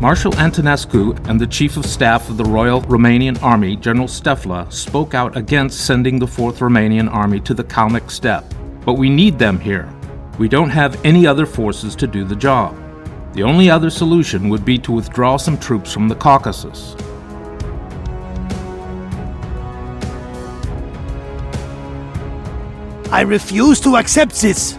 Marshal Antonescu and the Chief of Staff of the Royal Romanian Army, General Stefla, spoke out against sending the 4th Romanian Army to the Kalmyk steppe. But we need them here. We don't have any other forces to do the job. The only other solution would be to withdraw some troops from the Caucasus. I refuse to accept this!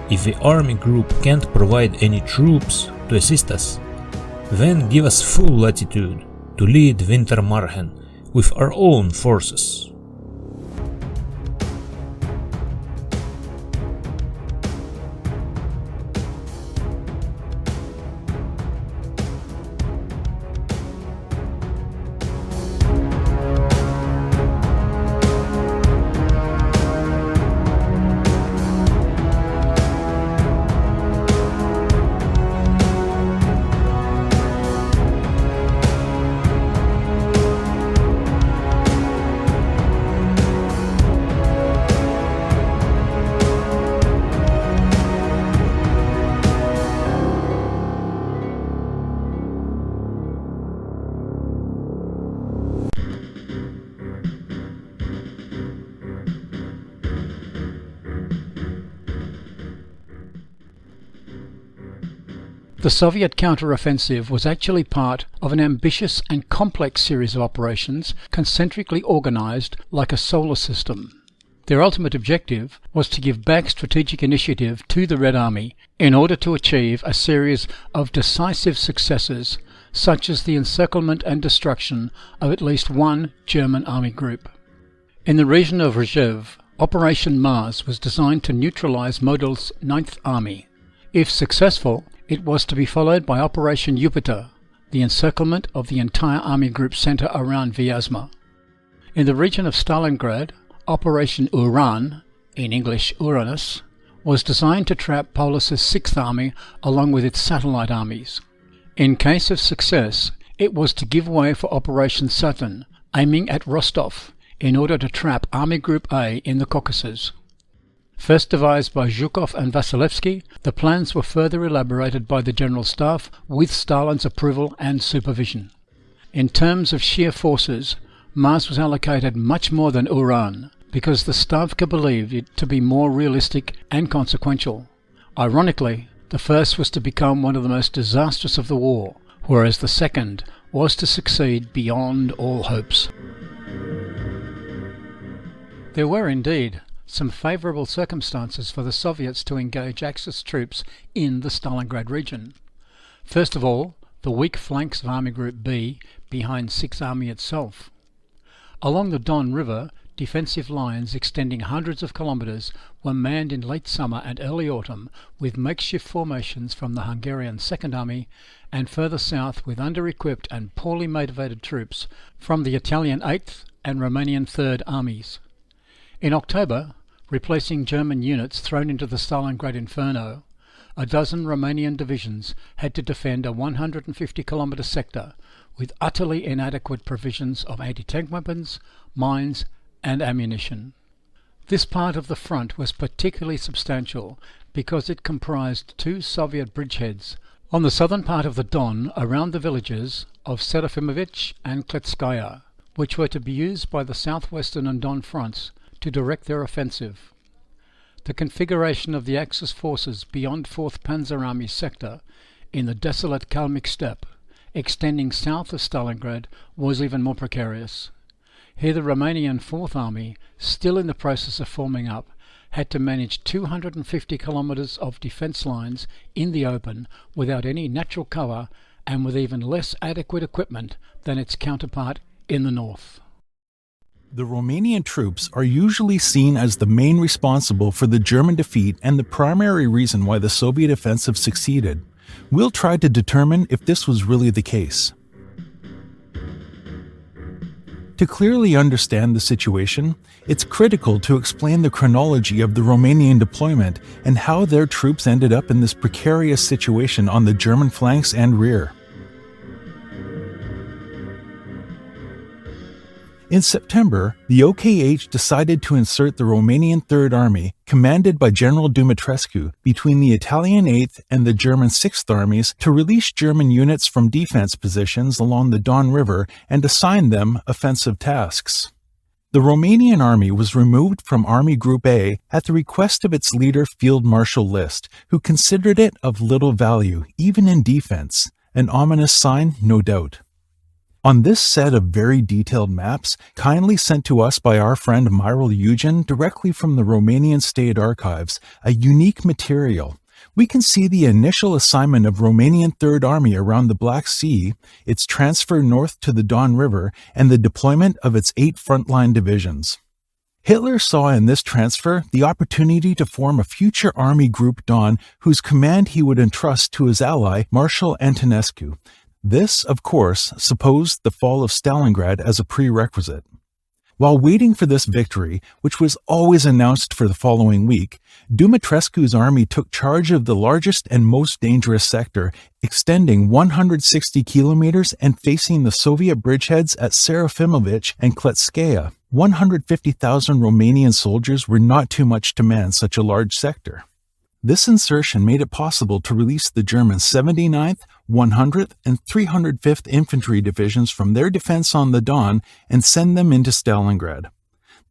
If the army group can't provide any troops to assist us, then give us full latitude to lead Wintermarchen with our own forces. The Soviet counter-offensive was actually part of an ambitious and complex series of operations concentrically organized like a solar system. Their ultimate objective was to give back strategic initiative to the Red Army in order to achieve a series of decisive successes, such as the encirclement and destruction of at least one German army group. In the region of Rzhev, Operation Mars was designed to neutralize Model's 9th Army. If successful, it was to be followed by Operation Jupiter, the encirclement of the entire army group center around Vyazma. In the region of Stalingrad, Operation Uran, in English Uranus, was designed to trap Paulus's 6th Army along with its satellite armies. In case of success, it was to give way for Operation Saturn, aiming at Rostov, in order to trap Army Group A in the Caucasus. First devised by Zhukov and Vasilevsky, the plans were further elaborated by the General Staff with Stalin's approval and supervision. In terms of sheer forces, Mars was allocated much more than Uran, because the Stavka believed it to be more realistic and consequential. Ironically, the first was to become one of the most disastrous of the war, whereas the second was to succeed beyond all hopes. There were indeed some favourable circumstances for the Soviets to engage Axis troops in the Stalingrad region. First of all, the weak flanks of Army Group B behind 6th Army itself. Along the Don River, defensive lines extending hundreds of kilometres were manned in late summer and early autumn with makeshift formations from the Hungarian 2nd Army, and further south with under-equipped and poorly motivated troops from the Italian 8th and Romanian 3rd Armies. In October, replacing German units thrown into the Stalingrad inferno, a dozen Romanian divisions had to defend a 150-kilometre sector with utterly inadequate provisions of anti-tank weapons, mines and ammunition. This part of the front was particularly substantial because it comprised 2 Soviet bridgeheads on the southern part of the Don around the villages of Serafimovich and Kletskaya, which were to be used by the southwestern and Don fronts to direct their offensive. The configuration of the Axis forces beyond 4th Panzer Army sector in the desolate Kalmyk steppe, extending south of Stalingrad, was even more precarious. Here the Romanian 4th Army, still in the process of forming up, had to manage 250 kilometres of defence lines in the open without any natural cover and with even less adequate equipment than its counterpart in the north. The Romanian troops are usually seen as the main responsible for the German defeat and the primary reason why the Soviet offensive succeeded. We'll try to determine if this was really the case. To clearly understand the situation, it's critical to explain the chronology of the Romanian deployment and how their troops ended up in this precarious situation on the German flanks and rear. In September, the OKH decided to insert the Romanian Third Army, commanded by General Dumitrescu, between the Italian 8th and the German 6th Armies to release German units from defense positions along the Don River and assign them offensive tasks. The Romanian army was removed from Army Group A at the request of its leader Field Marshal List, who considered it of little value, even in defense, an ominous sign, no doubt. On this set of very detailed maps, kindly sent to us by our friend Myril Eugen directly from the Romanian State Archives, a unique material, we can see the initial assignment of Romanian Third Army around the Black Sea, its transfer north to the Don River, and the deployment of its 8 frontline divisions. Hitler saw in this transfer the opportunity to form a future Army Group Don whose command he would entrust to his ally, Marshal Antonescu. This, of course, supposed the fall of Stalingrad as a prerequisite. While waiting for this victory, which was always announced for the following week, Dumitrescu's army took charge of the largest and most dangerous sector, extending 160 kilometers and facing the Soviet bridgeheads at Serafimovich and Kletskaya. 150,000 Romanian soldiers were not too much to man such a large sector. This insertion made it possible to release the German 79th, 100th, and 305th Infantry Divisions from their defense on the Don and send them into Stalingrad.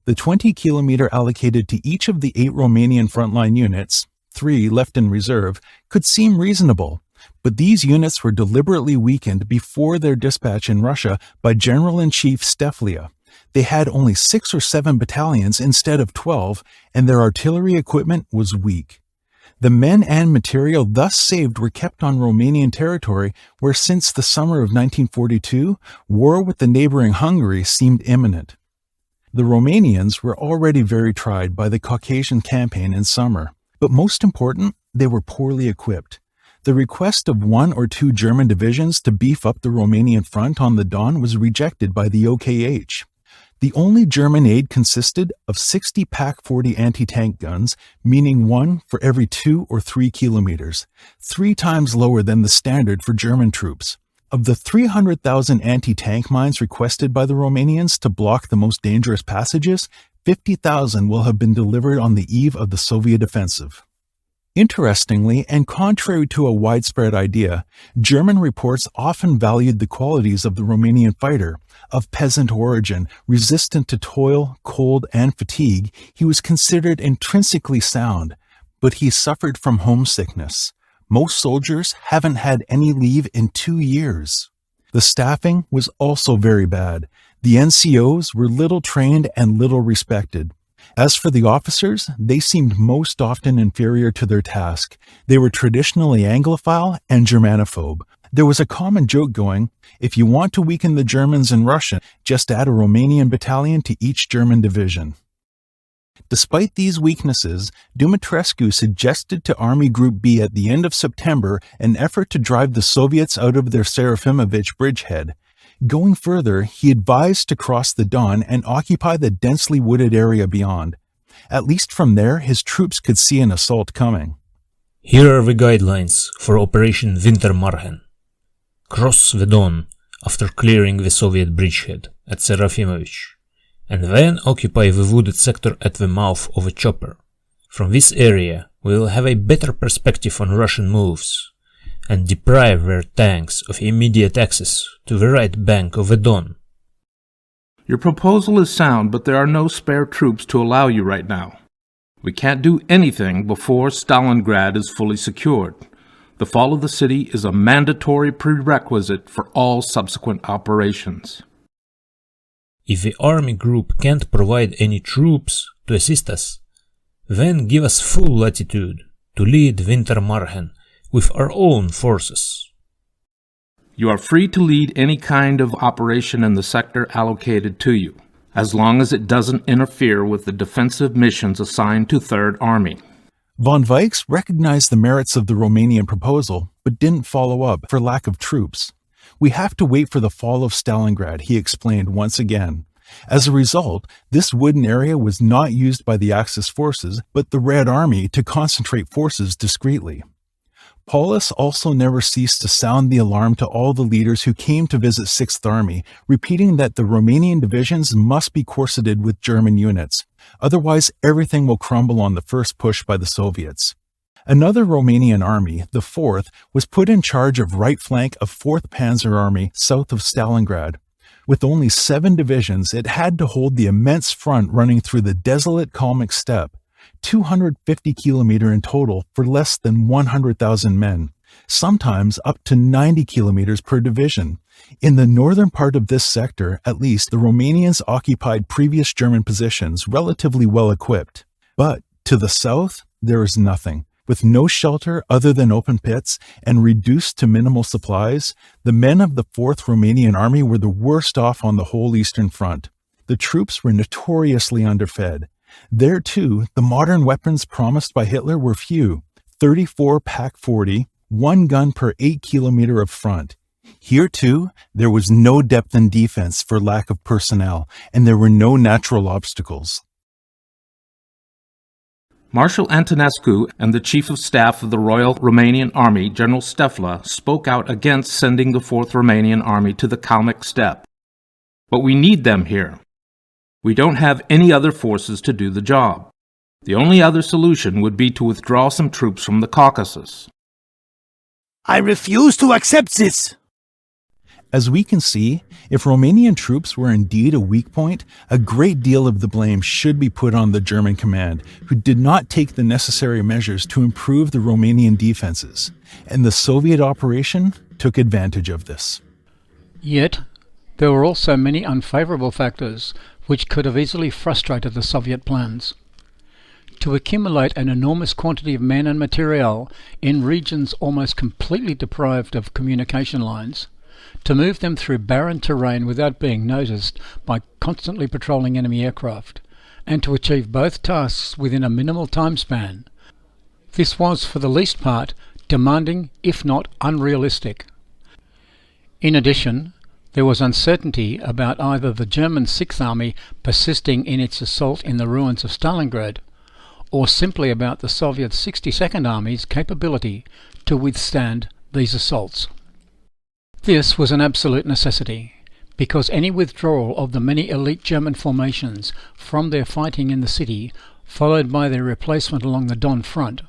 The 20-kilometer allocated to each of the 8 Romanian frontline units, 3 left in reserve, could seem reasonable, but these units were deliberately weakened before their dispatch in Russia by General-in-Chief Steflia. They had only 6 or 7 battalions instead of 12, and their artillery equipment was weak. The men and material thus saved were kept on Romanian territory where since the summer of 1942, war with the neighboring Hungary seemed imminent. The Romanians were already very tried by the Caucasian campaign in summer, but most important, they were poorly equipped. The request of 1 or 2 German divisions to beef up the Romanian front on the Don was rejected by the OKH. The only German aid consisted of 60 PaK-40 anti-tank guns, meaning 1 for every 2 or 3 kilometers, 3 times lower than the standard for German troops. Of the 300,000 anti-tank mines requested by the Romanians to block the most dangerous passages, 50,000 will have been delivered on the eve of the Soviet offensive. Interestingly, and contrary to a widespread idea, German reports often valued the qualities of the Romanian fighter. Of peasant origin, resistant to toil, cold, and fatigue, he was considered intrinsically sound, but he suffered from homesickness. Most soldiers haven't had any leave in 2 years. The staffing was also very bad. The NCOs were little trained and little respected. As for the officers, they seemed most often inferior to their task. They were traditionally Anglophile and Germanophobe. There was a common joke going, if you want to weaken the Germans in Russia, just add a Romanian battalion to each German division. Despite these weaknesses, Dumitrescu suggested to Army Group B at the end of September an effort to drive the Soviets out of their Serafimovich bridgehead. Going further, he advised to cross the Don and occupy the densely wooded area beyond. At least from there, his troops could see an assault coming. Here are the guidelines for Operation Wintermarchen. Cross the Don after clearing the Soviet bridgehead at Serafimovich, and then occupy the wooded sector at the mouth of a chopper. From this area, we will have a better perspective on Russian moves, and deprive their tanks of immediate access to the right bank of the Don. Your proposal is sound, but there are no spare troops to allow you right now. We can't do anything before Stalingrad is fully secured. The fall of the city is a mandatory prerequisite for all subsequent operations. If the army group can't provide any troops to assist us, then give us full latitude to lead Wintermarchen with our own forces. You are free to lead any kind of operation in the sector allocated to you, as long as it doesn't interfere with the defensive missions assigned to Third Army. Von Weichs recognized the merits of the Romanian proposal, but didn't follow up for lack of troops. We have to wait for the fall of Stalingrad, he explained once again. As a result, this wooden area was not used by the Axis forces, but the Red Army to concentrate forces discreetly. Paulus also never ceased to sound the alarm to all the leaders who came to visit 6th Army, repeating that the Romanian divisions must be corseted with German units. Otherwise, everything will crumble on the first push by the Soviets. Another Romanian army, the 4th, was put in charge of right flank of 4th Panzer Army south of Stalingrad. With only 7 divisions, it had to hold the immense front running through the desolate Kalmyk steppe, 250 kilometers in total for less than 100,000 men, sometimes up to 90 kilometers per division. In the northern part of this sector, at least, the Romanians occupied previous German positions relatively well equipped. But to the south, there is nothing. With no shelter other than open pits and reduced to minimal supplies, the men of the 4th Romanian Army were the worst off on the whole Eastern Front. The troops were notoriously underfed. There, too, the modern weapons promised by Hitler were few: 34 Pak-40, 1 gun per 8 kilometers of front. Here, too, there was no depth in defense for lack of personnel, and there were no natural obstacles. Marshal Antonescu and the Chief of Staff of the Royal Romanian Army, General Stefla, spoke out against sending the 4th Romanian Army to the Kalmyk steppe. But we need them here. We don't have any other forces to do the job. The only other solution would be to withdraw some troops from the Caucasus. I refuse to accept this! As we can see, if Romanian troops were indeed a weak point, a great deal of the blame should be put on the German command, who did not take the necessary measures to improve the Romanian defenses, and the Soviet operation took advantage of this. Yet, there were also many unfavourable factors which could have easily frustrated the Soviet plans. To accumulate an enormous quantity of men and materiel in regions almost completely deprived of communication lines, to move them through barren terrain without being noticed by constantly patrolling enemy aircraft, and to achieve both tasks within a minimal time span. This was, for the least part, demanding, if not unrealistic. In addition, there was uncertainty about either the German 6th Army persisting in its assault in the ruins of Stalingrad, or simply about the Soviet 62nd Army's capability to withstand these assaults. This was an absolute necessity, because any withdrawal of the many elite German formations from their fighting in the city, followed by their replacement along the Don front,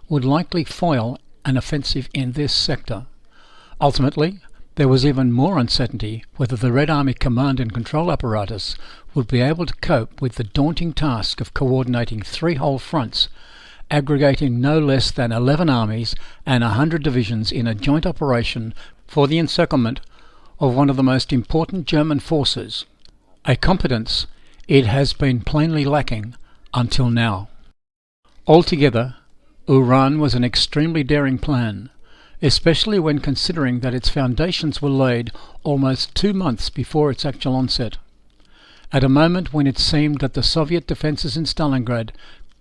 would likely foil an offensive in this sector. Ultimately, there was even more uncertainty whether the Red Army command and control apparatus would be able to cope with the daunting task of coordinating 3 whole fronts, aggregating no less than 11 armies and 100 divisions in a joint operation for the encirclement of one of the most important German forces, a competence it has been plainly lacking until now. Altogether, Uran was an extremely daring plan, especially when considering that its foundations were laid almost 2 months before its actual onset, at a moment when it seemed that the Soviet defences in Stalingrad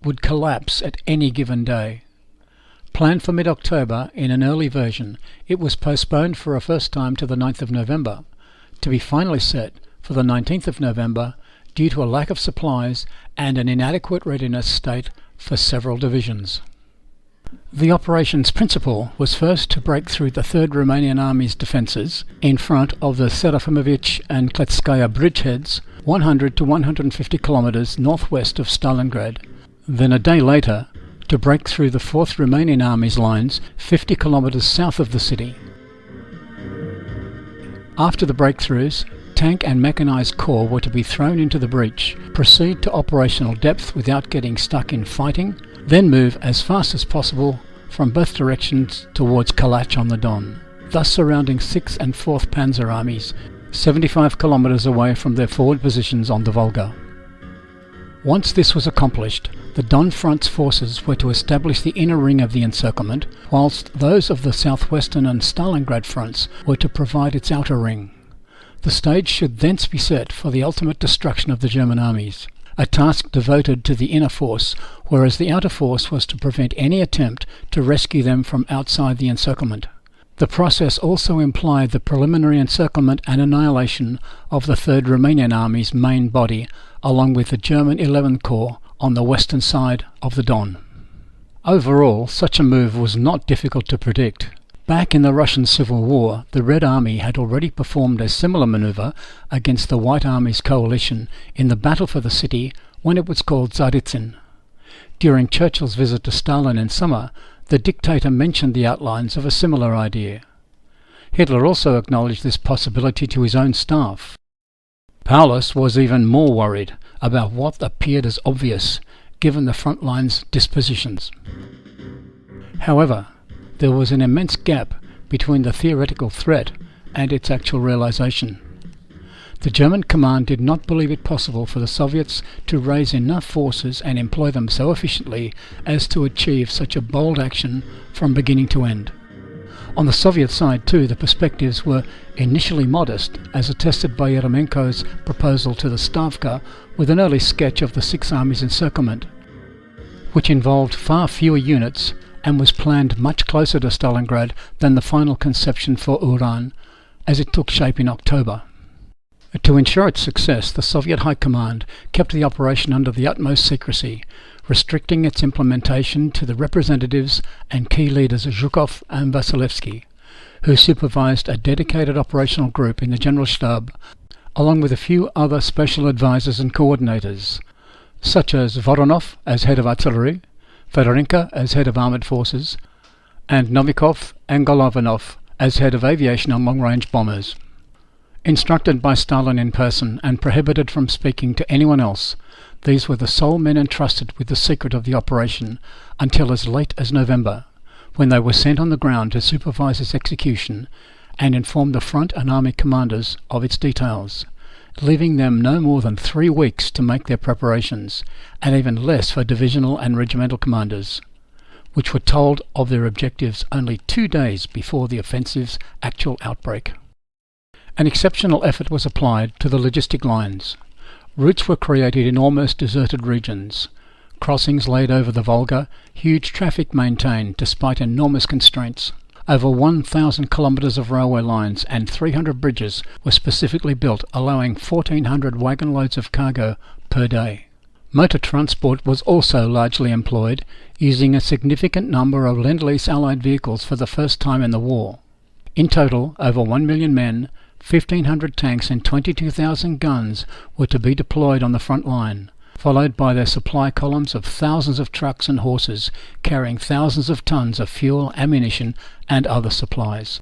would collapse at any given day. Planned for mid-October in an early version, it was postponed for a first time to the 9th of November, to be finally set for the 19th of November due to a lack of supplies and an inadequate readiness state for several divisions. The operation's principle was first to break through the 3rd Romanian Army's defences in front of the Serafimovich and Kletskaya bridgeheads 100 to 150 kilometres northwest of Stalingrad. Then a day later, to break through the 4th Romanian Army's lines 50 kilometres south of the city. After the breakthroughs, tank and mechanised corps were to be thrown into the breach, proceed to operational depth without getting stuck in fighting, then move as fast as possible from both directions towards Kalach on the Don, thus surrounding 6th and 4th Panzer Armies, 75 kilometres away from their forward positions on the Volga. Once this was accomplished, the Don Front's forces were to establish the inner ring of the encirclement, whilst those of the southwestern and Stalingrad fronts were to provide its outer ring. The stage should thence be set for the ultimate destruction of the German armies, a task devoted to the inner force, whereas the outer force was to prevent any attempt to rescue them from outside the encirclement. The process also implied the preliminary encirclement and annihilation of the 3rd Romanian Army's main body, along with the German 11th Corps on the western side of the Don. Overall, such a move was not difficult to predict. Back in the Russian Civil War, the Red Army had already performed a similar maneuver against the White Army's coalition in the battle for the city when it was called Tsaritsyn. During Churchill's visit to Stalin in summer, the dictator mentioned the outlines of a similar idea. Hitler also acknowledged this possibility to his own staff. Paulus was even more worried about what appeared as obvious, given the front line's dispositions. However, there was an immense gap between the theoretical threat and its actual realization. The German command did not believe it possible for the Soviets to raise enough forces and employ them so efficiently as to achieve such a bold action from beginning to end. On the Soviet side too, the perspectives were initially modest, as attested by Eremenko's proposal to the Stavka with an early sketch of the Six Armies encirclement, which involved far fewer units and was planned much closer to Stalingrad than the final conception for Uran, as it took shape in October. To ensure its success, the Soviet High Command kept the operation under the utmost secrecy, restricting its implementation to the representatives and key leaders Zhukov and Vasilevsky, who supervised a dedicated operational group in the General Stab, along with a few other special advisors and coordinators, such as Voronov as head of artillery, Fedorenko as head of armoured forces, and Novikov and Golovanov as head of aviation and long-range bombers. Instructed by Stalin in person and prohibited from speaking to anyone else, these were the sole men entrusted with the secret of the operation until as late as November, when they were sent on the ground to supervise its execution and inform the front and army commanders of its details, leaving them no more than 3 weeks to make their preparations, and even less for divisional and regimental commanders, which were told of their objectives only 2 days before the offensive's actual outbreak. An exceptional effort was applied to the logistic lines. Routes were created in almost deserted regions, crossings laid over the Volga, huge traffic maintained despite enormous constraints. Over 1,000 kilometres of railway lines and 300 bridges were specifically built, allowing 1,400 wagon loads of cargo per day. Motor transport was also largely employed, using a significant number of Lend-Lease Allied vehicles for the first time in the war. In total, over 1 million men, 1,500 tanks and 22,000 guns were to be deployed on the front line, followed by their supply columns of thousands of trucks and horses carrying thousands of tons of fuel, ammunition and other supplies.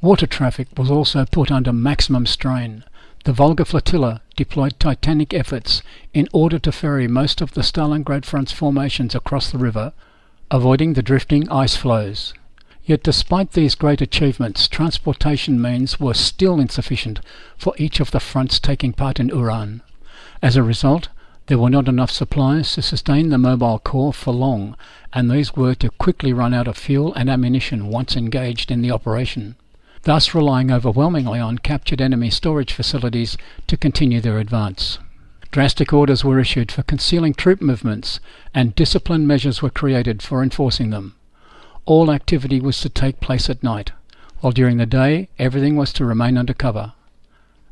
Water traffic was also put under maximum strain. The Volga flotilla deployed titanic efforts in order to ferry most of the Stalingrad front's formations across the river, avoiding the drifting ice flows. Yet despite these great achievements, transportation means were still insufficient for each of the fronts taking part in Uran. As a result, there were not enough supplies to sustain the mobile corps for long, and these were to quickly run out of fuel and ammunition once engaged in the operation, thus relying overwhelmingly on captured enemy storage facilities to continue their advance. Drastic orders were issued for concealing troop movements, and discipline measures were created for enforcing them. All activity was to take place at night, while during the day everything was to remain under cover.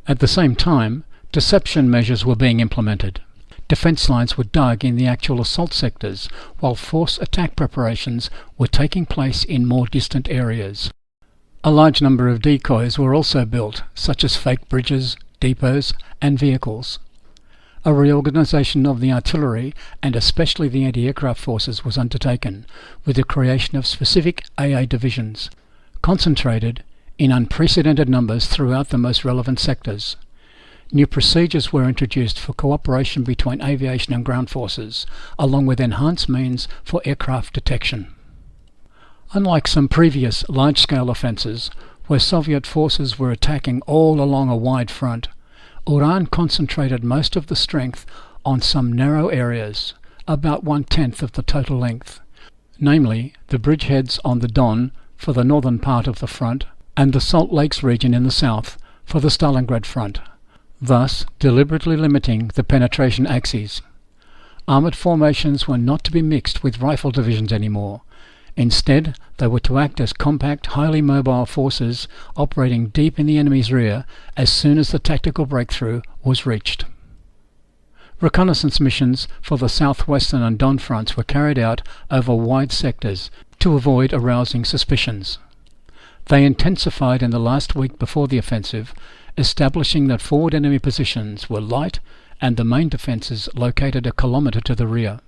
At the same time, deception measures were being implemented. Defence lines were dug in the actual assault sectors, while force attack preparations were taking place in more distant areas. A large number of decoys were also built, such as fake bridges, depots and vehicles. A reorganisation of the artillery and especially the anti-aircraft forces was undertaken, with the creation of specific AA divisions, concentrated in unprecedented numbers throughout the most relevant sectors. New procedures were introduced for cooperation between aviation and ground forces, along with enhanced means for aircraft detection. Unlike some previous large-scale offences, where Soviet forces were attacking all along a wide front, Uran concentrated most of the strength on some narrow areas, about 1/10 of the total length, namely the bridgeheads on the Don for the northern part of the front and the Salt Lakes region in the south for the Stalingrad front, thus deliberately limiting the penetration axes. Armoured formations were not to be mixed with rifle divisions anymore. Instead, they were to act as compact, highly mobile forces operating deep in the enemy's rear as soon as the tactical breakthrough was reached. Reconnaissance missions for the southwestern and Don fronts were carried out over wide sectors to avoid arousing suspicions. They intensified in the last week before the offensive, establishing that forward enemy positions were light and the main defences located a kilometre to the rear.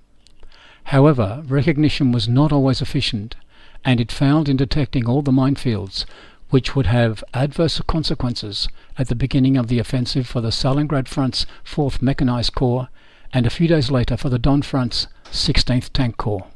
However, recognition was not always efficient, and it failed in detecting all the minefields, which would have adverse consequences at the beginning of the offensive for the Stalingrad Front's 4th Mechanized Corps and a few days later for the Don Front's 16th Tank Corps.